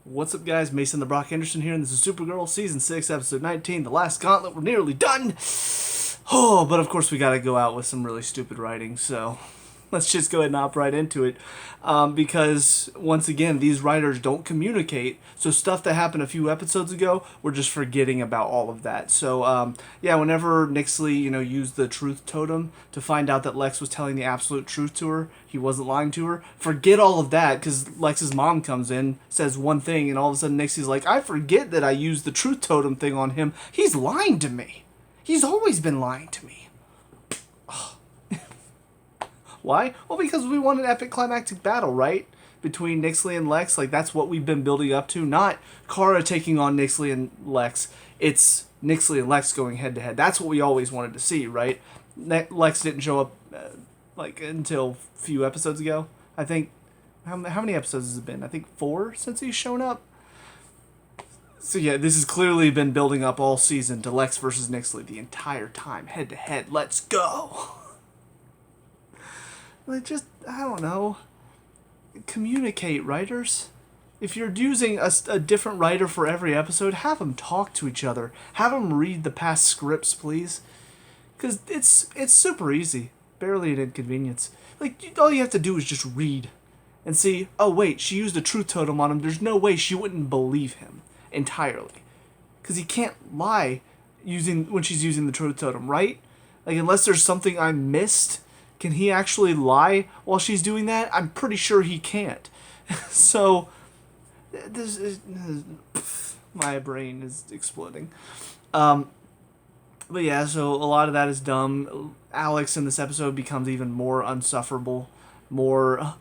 What's up, guys? Mason the Brock Henderson here, and this is Supergirl, Season 6, Episode 19, The Last Gauntlet. We're nearly done! Oh, but of course we gotta go out with some really stupid writing, so let's just go ahead and hop right into it. Because, once again, these writers don't communicate, so stuff that happened a few episodes ago, we're just forgetting about all of that. So, yeah, whenever Nixley, used the truth totem to find out that Lex was telling the absolute truth to her, he wasn't lying to her, forget all of that, because Lex's mom comes in, says one thing, and all of a sudden Nixley's like, I forget that I used the truth totem thing on him. He's lying to me. He's always been lying to me. Why? Well, because we want an epic climactic battle, right? Between Nixley and Lex. Like, that's what we've been building up to. Not Kara taking on Nixley and Lex. It's Nixley and Lex going head-to-head. That's what we always wanted to see, right? Lex didn't show up, until a few episodes ago. I think... How many episodes has it been? I think 4 since he's shown up? So yeah, this has clearly been building up all season to Lex versus Nixley the entire time. Head-to-head. Let's go! Like, I don't know. Communicate, writers. If you're using a different writer for every episode, have them talk to each other. Have them read the past scripts, please. Because it's super easy. Barely an inconvenience. Like, all you have to do is just read. And see, oh wait, she used a truth totem on him. There's no way she wouldn't believe him entirely. Because he can't lie when she's using the truth totem, right? Like, unless there's something I missed... Can he actually lie while she's doing that? I'm pretty sure he can't. So, this is... my brain is exploding. But yeah, so a lot of that is dumb. Alex in this episode becomes even more unsufferable. More,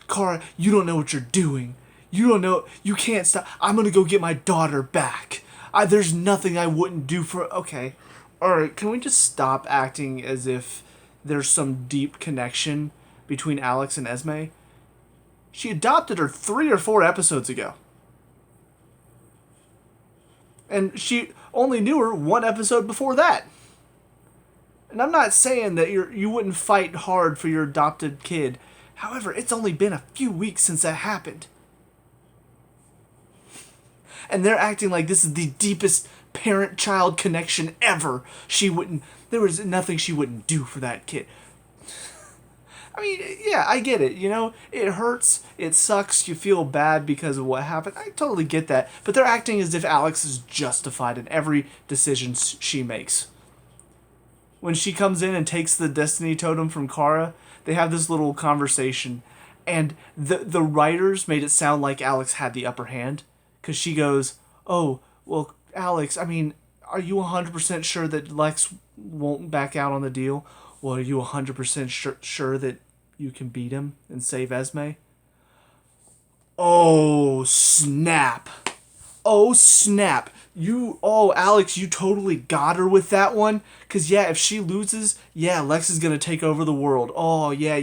Kara, you don't know what you're doing. You don't know, you can't stop. I'm gonna go get my daughter back. There's nothing I wouldn't do for... Okay, alright, can we just stop acting as if there's some deep connection between Alex and Esme? She adopted her 3 or 4 episodes ago. And she only knew her 1 episode before that. And I'm not saying that you wouldn't fight hard for your adopted kid. However, it's only been a few weeks since that happened. And they're acting like this is the deepest parent-child connection ever. There was nothing she wouldn't do for that kid. I mean, yeah, I get it, it hurts, it sucks, you feel bad because of what happened. I totally get that. But they're acting as if Alex is justified in every decision she makes. When she comes in and takes the Destiny Totem from Kara, they have this little conversation. And the writers made it sound like Alex had the upper hand. Because she goes, oh, well, Alex, I mean, are you 100% sure that Lex won't back out on the deal? Well, are you 100% sure that you can beat him and save Esme? Oh, snap. Oh, snap. Alex, you totally got her with that one. Because, yeah, if she loses, yeah, Lex is going to take over the world. Oh, yeah,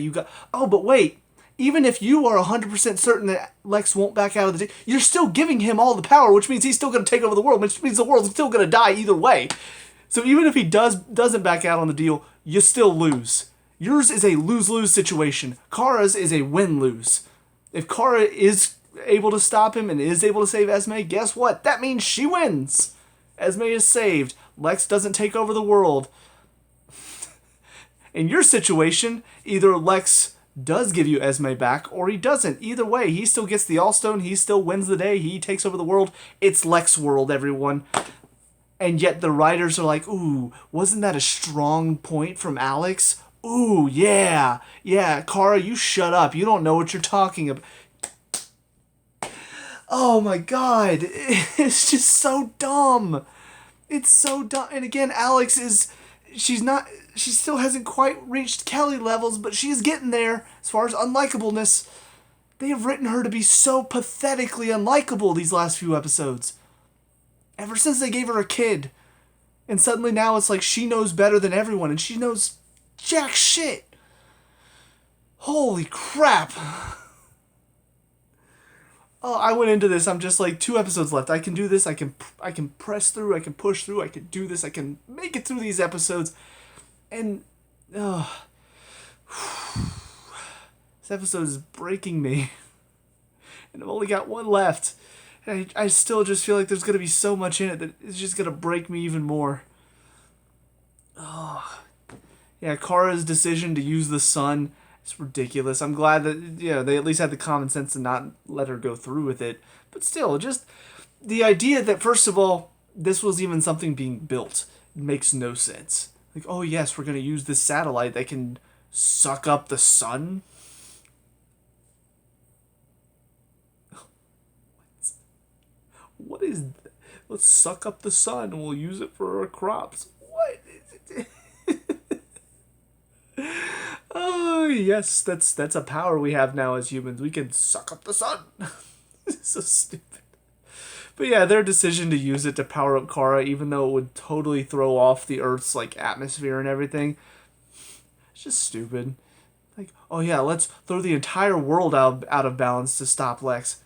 but wait. Even if you are 100% certain that Lex won't back out of the deal, you're still giving him all the power, which means he's still going to take over the world, which means the world's still going to die either way. So even if he doesn't back out on the deal, you still lose. Yours is a lose-lose situation. Cara'S is a win-lose. If Kara is able to stop him and is able to save Esme, guess what? That means she wins. Esme is saved. Lex doesn't take over the world. In your situation, either Lex does give you Esme back, or he doesn't. Either way, he still gets the All-Stone, he still wins the day, he takes over the world. It's Lex world, everyone. And yet the writers are like, ooh, wasn't that a strong point from Alex? Ooh, yeah. Yeah, Kara, you shut up. You don't know what you're talking about. Oh my god. It's just so dumb. It's so dumb. And again, Alex she still hasn't quite reached Kelly levels, but she's getting there as far as unlikableness. They have written her to be so pathetically unlikable these last few episodes. Ever since they gave her a kid. And suddenly now it's like she knows better than everyone, and she knows jack shit. Holy crap. Oh, I went into this, I'm just like, 2 episodes left. I can do this, I can press through, I can push through, I can do this, I can make it through these episodes. And, this episode is breaking me. And I've only got 1 left. I still just feel like there's gonna be so much in it that it's just gonna break me even more. Oh, yeah, Kara's decision to use the sun is ridiculous. I'm glad that they at least had the common sense to not let her go through with it. But still, just the idea that first of all, this was even something being built makes no sense. Like, oh yes, we're gonna use this satellite that can suck up the sun. What is that? Let's suck up the sun and we'll use it for our crops. What? Oh yes, that's a power we have now as humans. We can suck up the sun. So stupid. But yeah, their decision to use it to power up Kara, even though it would totally throw off the Earth's like atmosphere and everything, it's just stupid. Like, oh yeah, let's throw the entire world out of balance to stop Lex.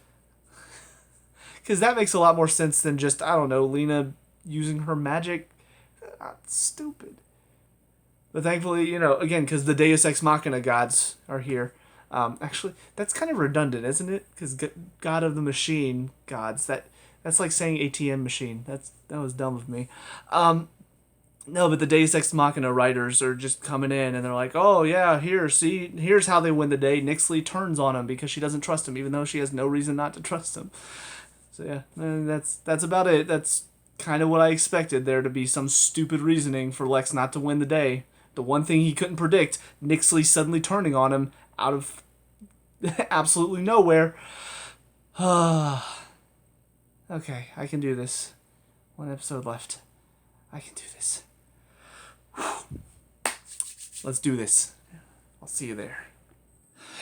Because that makes a lot more sense than just, I don't know, Lena using her magic. Stupid. But thankfully, again, because the Deus Ex Machina gods are here. Actually, that's kind of redundant, isn't it? Because God of the Machine gods, that's like saying ATM machine. That was dumb of me. No, but the Deus Ex Machina writers are just coming in and they're like, oh yeah, here's how they win the day. Nixley turns on him because she doesn't trust him, even though she has no reason not to trust him. So yeah, that's about it. That's kind of what I expected, there to be some stupid reasoning for Lex not to win the day. The one thing he couldn't predict, Nixley suddenly turning on him out of absolutely nowhere. Okay, I can do this. One episode left. I can do this. Let's do this. I'll see you there.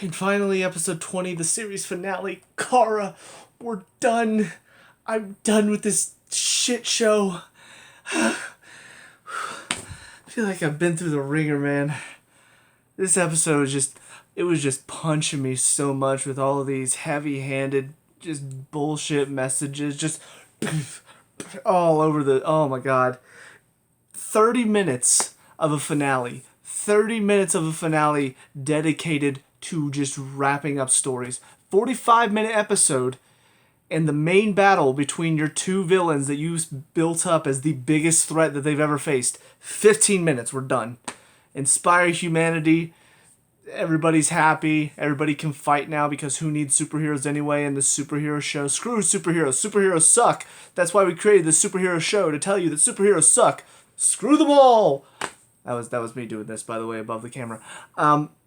And finally, episode 20, the series finale. Kara, we're done. I'm done with this shit show. I feel like I've been through the ringer, man. This episode was just punching me so much with all of these heavy-handed, just bullshit messages, just all over oh my god. 30 minutes of a finale. 30 minutes of a finale dedicated to just wrapping up stories. 45-minute episode, and the main battle between your two villains that you built up as the biggest threat that they've ever faced. 15 minutes, we're done. Inspire humanity. Everybody's happy. Everybody can fight now because who needs superheroes anyway in the superhero show? Screw superheroes. Superheroes suck. That's why we created the superhero show, to tell you that superheroes suck. Screw them all. That was me doing this, by the way, above the camera.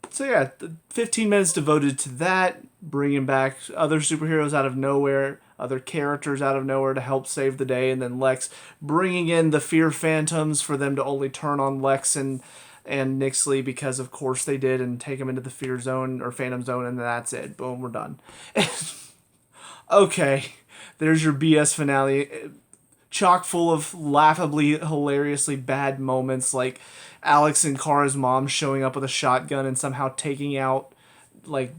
So yeah, 15 minutes devoted to that, bringing back other superheroes out of nowhere, other characters out of nowhere to help save the day, and then Lex bringing in the Fear Phantoms for them to only turn on Lex and Nixley because of course they did, and take them into the Fear Zone or Phantom Zone, and that's it. Boom, we're done. Okay, there's your BS finale. Chock full of laughably, hilariously bad moments, like Alex and Kara's mom showing up with a shotgun and somehow taking out, like,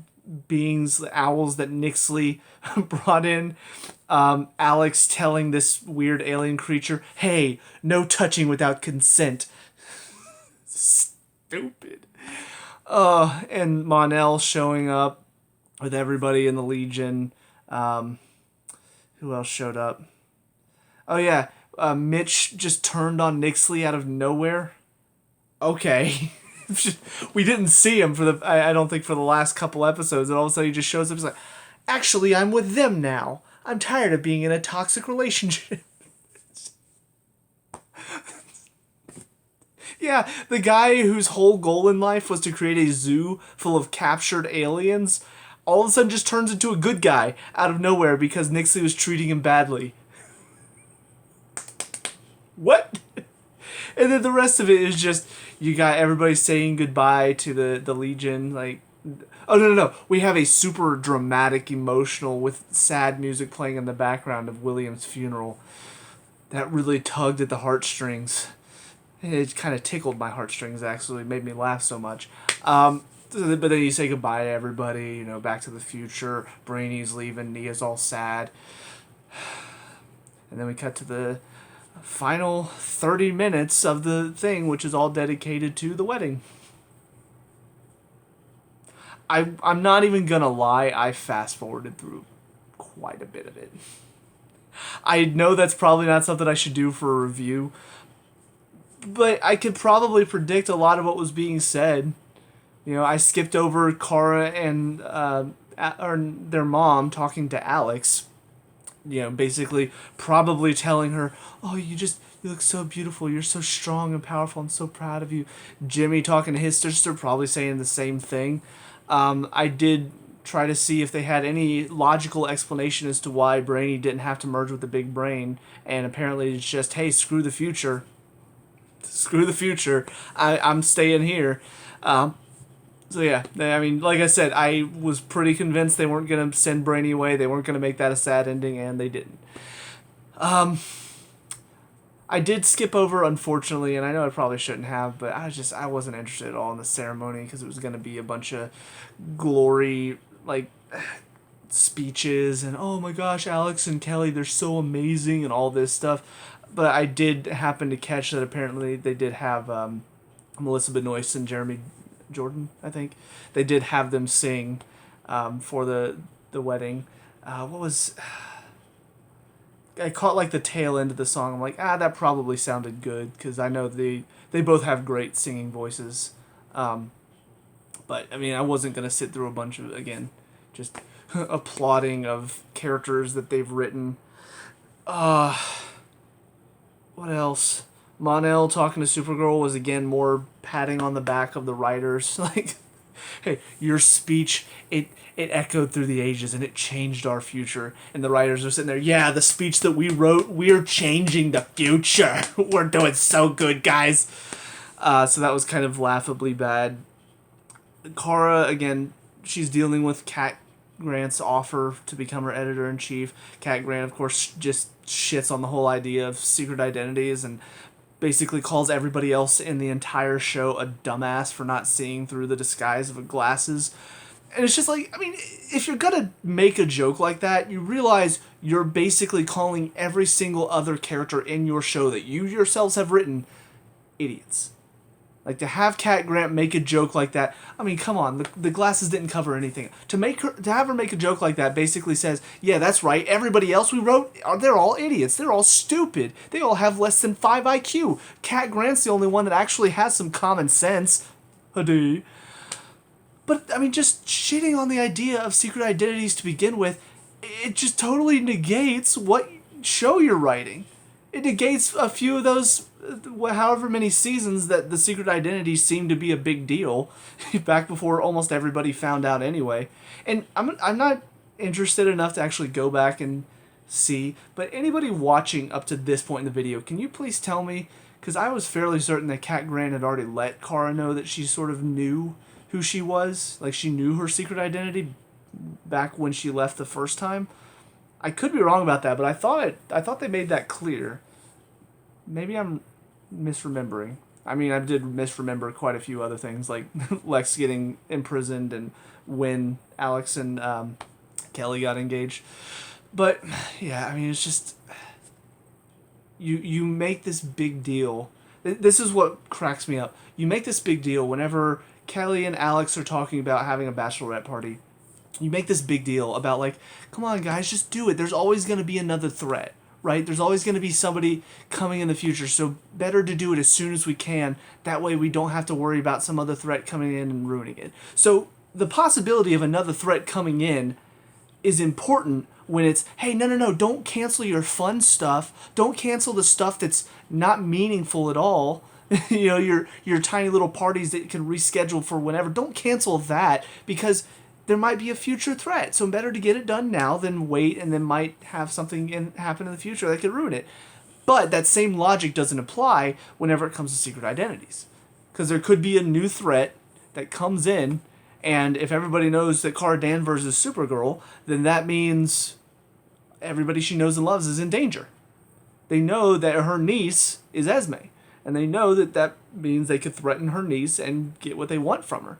beings, owls that Nixley brought in. Alex telling this weird alien creature, hey, no touching without consent. Stupid. And Mon-El showing up with everybody in the Legion. Who else showed up? Oh yeah, Mitch just turned on Nixley out of nowhere. Okay. We didn't see him for I don't think for the last couple episodes, and all of a sudden he just shows up. He's like, actually, I'm with them now. I'm tired of being in a toxic relationship. Yeah, the guy whose whole goal in life was to create a zoo full of captured aliens, all of a sudden just turns into a good guy out of nowhere because Nixley was treating him badly. What? And then the rest of it is just, you got everybody saying goodbye to the Legion, like, oh no, we have a super dramatic, emotional, with sad music playing in the background of William's funeral. That really tugged at the heartstrings. It kind of tickled my heartstrings, actually. It made me laugh so much. But then you say goodbye to everybody, Back to the Future, Brainy's leaving, Nia's all sad. And then we cut to the final 30 minutes of the thing, which is all dedicated to the wedding. I'm not even gonna lie, I fast-forwarded through quite a bit of it. I know that's probably not something I should do for a review, but I could probably predict a lot of what was being said. You know, I skipped over Kara and or their mom talking to Alex. You know, basically probably telling her, "Oh, you look so beautiful. You're so strong and powerful. I'm so proud of you." Jimmy talking to his sister, probably saying the same thing. I did try to see if they had any logical explanation as to why Brainy didn't have to merge with the Big Brain, and apparently it's just, hey, screw the future. Screw the future. I'm staying here. So yeah, I mean, like I said, I was pretty convinced they weren't gonna send Brainy away. They weren't gonna make that a sad ending, and they didn't. I did skip over, unfortunately, and I know I probably shouldn't have, but I wasn't interested at all in the ceremony because it was gonna be a bunch of glory, like speeches and oh my gosh, Alex and Kelly, they're so amazing and all this stuff. But I did happen to catch that apparently they did have Melissa Benoist and Jeremy Jordan, I think. They did have them sing for the wedding. What was I caught like the tail end of the song. I'm like, that probably sounded good because I know they both have great singing voices. But I mean, I wasn't gonna sit through a bunch of again, just applauding of characters that they've written. What else? Mon-El talking to Supergirl was again more patting on the back of the writers. Like, hey, your speech, it echoed through the ages and it changed our future. And the writers are sitting there, yeah, the speech that we wrote, we're changing the future. We're doing so good, guys. So that was kind of laughably bad. Kara, again, she's dealing with Cat Grant's offer to become her editor-in-chief. Cat Grant, of course, just shits on the whole idea of secret identities and basically calls everybody else in the entire show a dumbass for not seeing through the disguise of glasses. And it's just like, I mean, if you're gonna make a joke like that, you realize you're basically calling every single other character in your show that you yourselves have written idiots. Like, to have Cat Grant make a joke like that, I mean, come on, the glasses didn't cover anything. To have her make a joke like that basically says, yeah, that's right, everybody else we wrote, they're all idiots, they're all stupid, they all have less than 5 IQ. Cat Grant's the only one that actually has some common sense. Hadi. But, I mean, just shitting on the idea of secret identities to begin with, it just totally negates what show you're writing. It negates a few of those, however many seasons that the secret identities seemed to be a big deal, back before almost everybody found out anyway. And I'm not interested enough to actually go back and see, but anybody watching up to this point in the video, can you please tell me, because I was fairly certain that Cat Grant had already let Kara know that she sort of knew who she was, like she knew her secret identity back when she left the first time. I could be wrong about that, but I thought they made that clear. Maybe I'm misremembering. I mean, I did misremember quite a few other things, like Lex getting imprisoned and when Alex and Kelly got engaged. But yeah, I mean, it's just you make this big deal. This is what cracks me up. You make this big deal whenever Kelly and Alex are talking about having a bachelorette party. You make this big deal about, like, come on, guys, just do it. There's always going to be another threat, right? There's always going to be somebody coming in the future, so better to do it as soon as we can. That way we don't have to worry about some other threat coming in and ruining it. So the possibility of another threat coming in is important when it's, hey, no, don't cancel your fun stuff. Don't cancel the stuff that's not meaningful at all. You know, your tiny little parties that you can reschedule for whenever. Don't cancel that because there might be a future threat. So better to get it done now than wait and then might have something happen in the future that could ruin it. But that same logic doesn't apply whenever it comes to secret identities. Because there could be a new threat that comes in, and if everybody knows that Kara Danvers is Supergirl, then that means everybody she knows and loves is in danger. They know that her niece is Esme, and they know that that means they could threaten her niece and get what they want from her.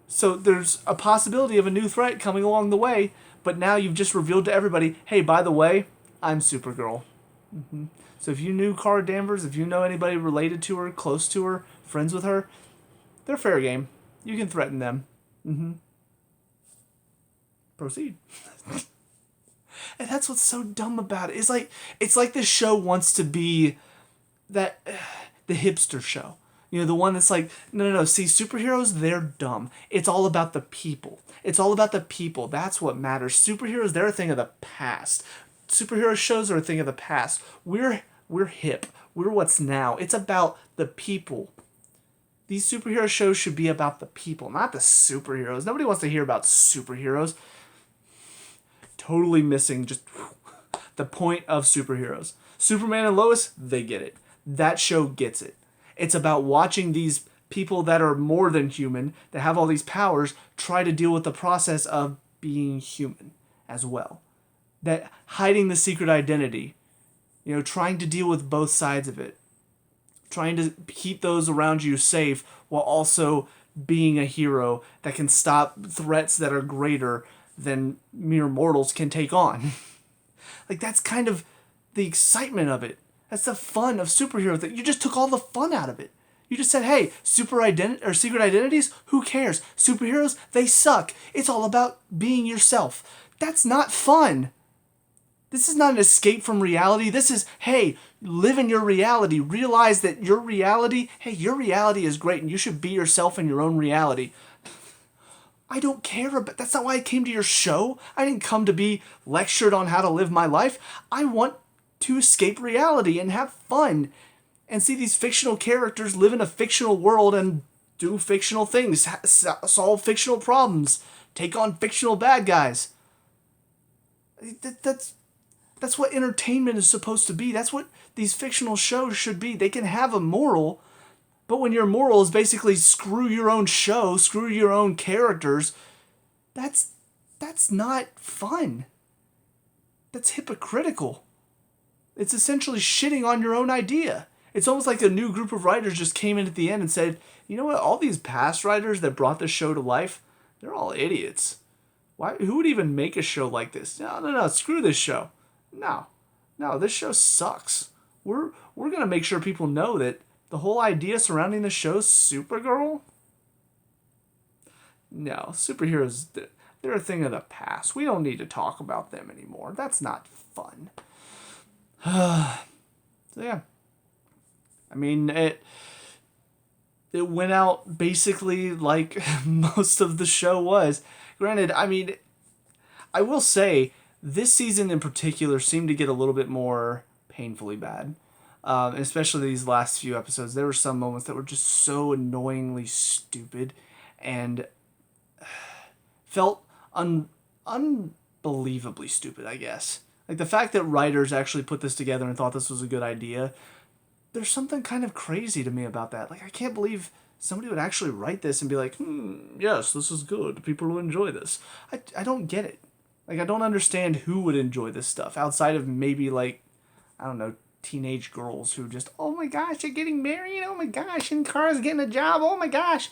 So there's a possibility of a new threat coming along the way, but now you've just revealed to everybody, hey, by the way, I'm Supergirl. Mm-hmm. So if you knew Kara Danvers, if you know anybody related to her, close to her, friends with her, they're fair game. You can threaten them. Mm-hmm. Proceed. And that's what's so dumb about it. It's like this show wants to be that the hipster show. You know, the one that's like, no. See, superheroes, they're dumb. It's all about the people. It's all about the people. That's what matters. Superheroes, they're a thing of the past. Superhero shows are a thing of the past. We're hip. We're what's now. It's about the people. These superhero shows should be about the people, not the superheroes. Nobody wants to hear about superheroes. Totally missing just the point of superheroes. Superman and Lois, they get it. That show gets it. It's about watching these people that are more than human, that have all these powers, try to deal with the process of being human as well. That hiding the secret identity, you know, trying to deal with both sides of it. Trying to keep those around you safe while also being a hero that can stop threats that are greater than mere mortals can take on. Like, that's kind of the excitement of it. That's the fun of superheroes. That you just took all the fun out of it. You just said, hey, secret identities, who cares? Superheroes, they suck. It's all about being yourself. That's not fun. This is not an escape from reality. This is, hey, live in your reality. Realize that your reality is great and you should be yourself in your own reality. I don't care about, that's not why I came to your show. I didn't come to be lectured on how to live my life. I want to escape reality and have fun and see these fictional characters live in a fictional world and do fictional things, solve fictional problems, take on fictional bad guys. That's what entertainment is supposed to be. That's what these fictional shows should be. They can have a moral, but when your moral is basically screw your own show, screw your own characters, that's not fun. That's hypocritical. It's essentially shitting on your own idea. It's almost like a new group of writers just came in at the end and said, you know what, all these past writers that brought this show to life, they're all idiots. Who would even make a show like this? No, screw this show. No, this show sucks. We're going to make sure people know that the whole idea surrounding the show, Supergirl, no, superheroes, they're a thing of the past. We don't need to talk about them anymore. That's not fun. So yeah, I mean, it went out basically like most of the show was. Granted, I mean, I will say this season in particular seemed to get a little bit more painfully bad. Especially these last few episodes. There were some moments that were just so annoyingly stupid and felt unbelievably stupid, I guess. Like, the fact that writers actually put this together and thought this was a good idea, there's something kind of crazy to me about that. Like, I can't believe somebody would actually write this and be like, yes, this is good. People will enjoy this. I don't get it. Like, I don't understand who would enjoy this stuff outside of maybe, like, I don't know, teenage girls who just, oh my gosh, they're getting married, oh my gosh, and Cara'S getting a job, oh my gosh.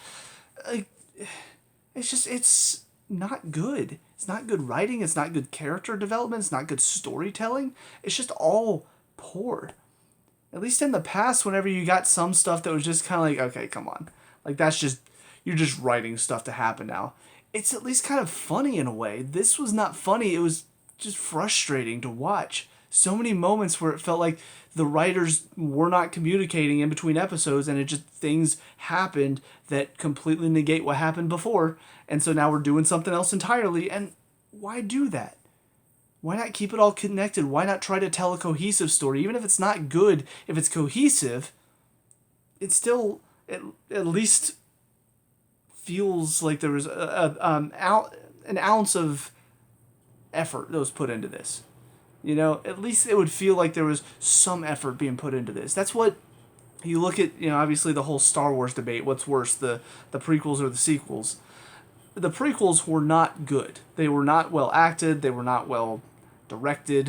It's not good. It's not good writing, it's not good character development, it's not good storytelling. It's just all poor. At least in the past, whenever you got some stuff that was just kind of like, okay, come on. Like, that's just, you're just writing stuff to happen now. It's at least kind of funny in a way. This was not funny, it was just frustrating to watch. So many moments where it felt like the writers were not communicating in between episodes and it just, things happened that completely negate what happened before. And so now we're doing something else entirely. And why do that? Why not keep it all connected? Why not try to tell a cohesive story? Even if it's not good, if it's cohesive, it still at least feels like there was an ounce of effort that was put into this. You know, at least it would feel like there was some effort being put into this. That's what you look at, you know, obviously the whole Star Wars debate. What's worse, the prequels or the sequels? The prequels were not good. They were not well acted. They were not well directed.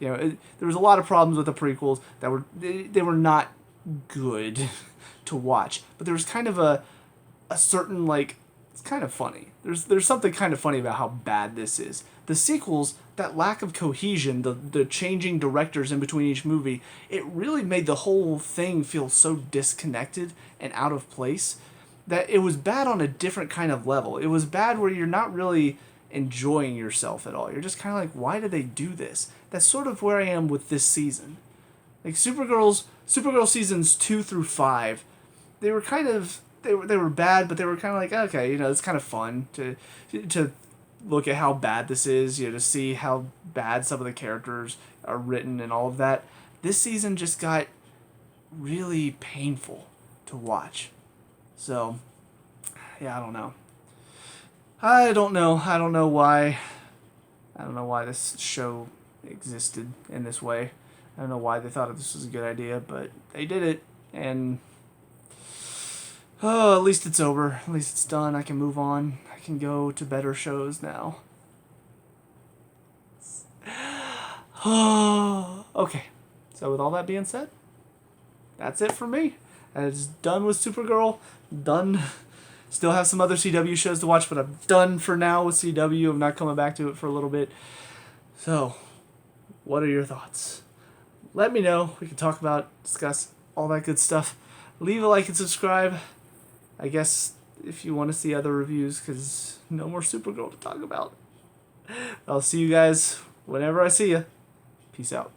You know, there was a lot of problems with the prequels that they were not good to watch. But there was kind of a certain, like, it's kind of funny. There's something kind of funny about how bad this is. The sequels, that lack of cohesion, the changing directors in between each movie, it really made the whole thing feel so disconnected and out of place that it was bad on a different kind of level. It was bad where you're not really enjoying yourself at all. You're just kind of like, why did they do this? That's sort of where I am with this season. Like Supergirl seasons 2 through 5, they were kind of they were bad, but they were kind of like, okay, it's kind of fun to look at how bad this is, to see how bad some of the characters are written and all of that. This season just got really painful to watch. So, yeah, I don't know. I don't know why. I don't know why this show existed in this way. I don't know why they thought this was a good idea, but they did it, and at least it's over. At least it's done. I can move on. I can go to better shows now. Okay. So with all that being said, that's it for me. It's done with Supergirl. Done. Still have some other CW shows to watch, but I'm done for now with CW. I'm not coming back to it for a little bit. So, what are your thoughts? Let me know. We can talk about, discuss all that good stuff. Leave a like and subscribe. I guess if you want to see other reviews, because no more Supergirl to talk about. I'll see you guys whenever I see you. Peace out.